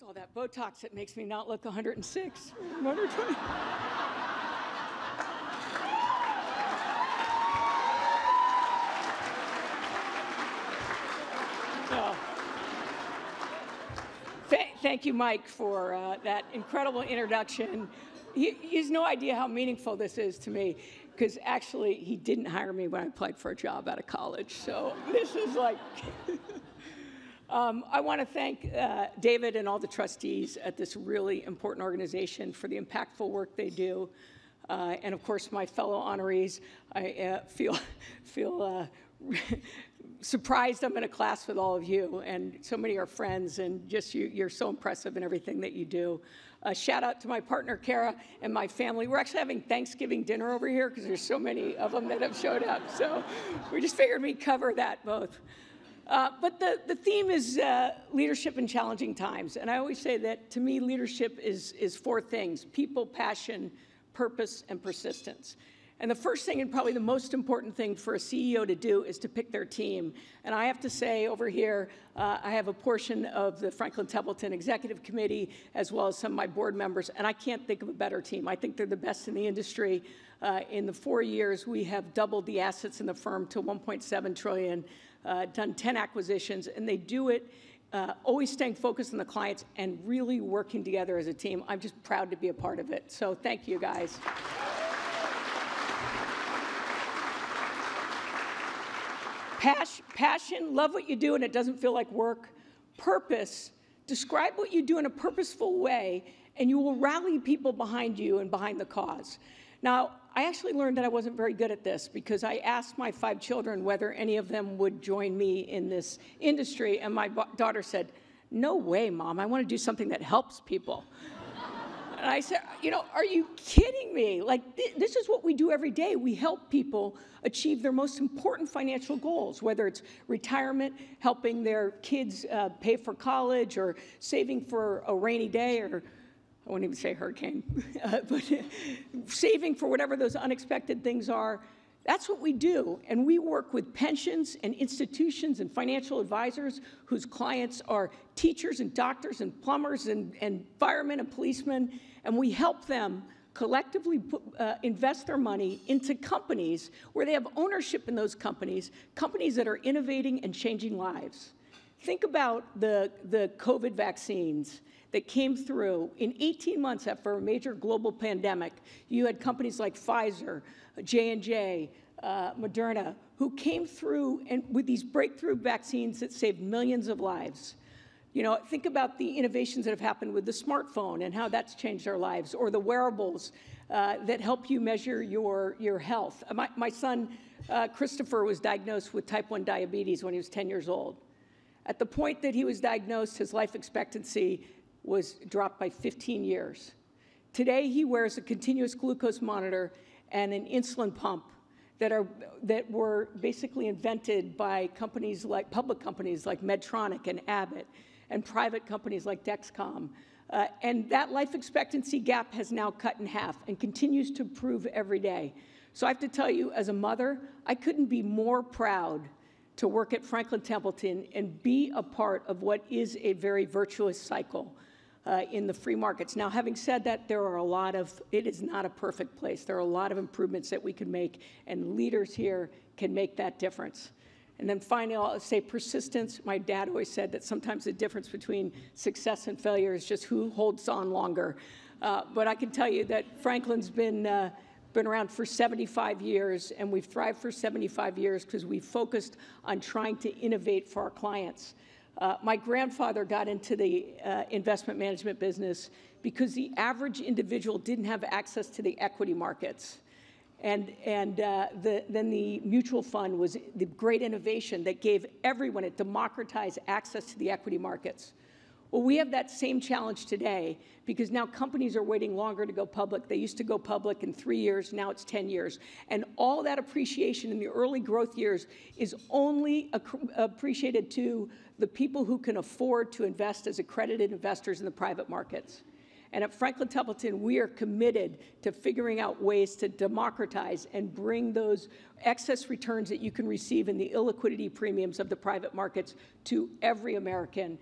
All that Botox that makes me not look 106. 120. So, thank you, Mike, for that incredible introduction. He has no idea how meaningful this is to me, because actually he didn't hire me when I applied for a job out of college. So this is like... I want to thank David and all the trustees at this really important organization for the impactful work they do. And of course, my fellow honorees. I feel surprised I'm in a class with all of you, and so many are friends, and just you're so impressive in everything that you do. Shout out to my partner, Kara, and my family. We're actually having Thanksgiving dinner over here because there's so many of them that have showed up. So we just figured we'd cover that both. But the theme is leadership in challenging times. And I always say that, to me, leadership is four things: people, passion, purpose, and persistence. And the first thing, and probably the most important thing for a CEO to do, is to pick their team. And I have to say, over here, I have a portion of the Franklin Templeton Executive Committee, as well as some of my board members, and I can't think of a better team. I think they're the best in the industry. In the 4 years, we have doubled the assets in the firm to $1.7 trillion. Done 10 acquisitions, and they do it always staying focused on the clients and really working together as a team. I'm just proud to be a part of it. So thank you, guys. Passion, love what you do and it doesn't feel like work. Purpose, describe what you do in a purposeful way and you will rally people behind you and behind the cause. Now, I actually learned that I wasn't very good at this because I asked my 5 children whether any of them would join me in this industry, and my daughter said, "No way, Mom, I want to do something that helps people." And I said, are you kidding me? Like, this is what we do every day. We help people achieve their most important financial goals, whether it's retirement, helping their kids pay for college, or saving for a rainy day, or I won't even say hurricane, but saving for whatever those unexpected things are. That's what we do. And we work with pensions and institutions and financial advisors whose clients are teachers and doctors and plumbers and firemen and policemen. And we help them collectively invest their money into companies where they have ownership in those companies that are innovating and changing lives. Think about the COVID vaccines that came through. In 18 months after a major global pandemic, you had companies like Pfizer, J&J, Moderna, who came through and with these breakthrough vaccines that saved millions of lives. Think about the innovations that have happened with the smartphone and how that's changed our lives, or the wearables that help you measure your health. My son, Christopher, was diagnosed with type 1 diabetes when he was 10 years old. At the point that he was diagnosed, his life expectancy was dropped by 15 years. Today, he wears a continuous glucose monitor and an insulin pump that were basically invented by public companies like Medtronic and Abbott, and private companies like Dexcom. And that life expectancy gap has now cut in half and continues to improve every day. So I have to tell you, as a mother, I couldn't be more proud to work at Franklin Templeton and be a part of what is a very virtuous cycle in the free markets. Now, having said that, it is not a perfect place. There are a lot of improvements that we can make, and leaders here can make that difference. And then finally, I'll say persistence. My dad always said that sometimes the difference between success and failure is just who holds on longer. But I can tell you that Franklin's been around for 75 years, and we've thrived for 75 years because we focused on trying to innovate for our clients. My grandfather got into the investment management business because the average individual didn't have access to the equity markets. And then the mutual fund was the great innovation that gave everyone, it democratized access to the equity markets. Well, we have that same challenge today because now companies are waiting longer to go public. They used to go public in 3 years, now it's 10 years. And all that appreciation in the early growth years is only appreciated to the people who can afford to invest as accredited investors in the private markets. And at Franklin Templeton, we are committed to figuring out ways to democratize and bring those excess returns that you can receive in the illiquidity premiums of the private markets to every American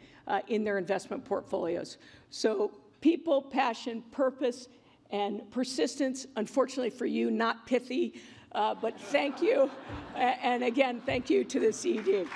in their investment portfolios. So people, passion, purpose, and persistence, unfortunately for you, not pithy, but thank you. And again, thank you to the CED.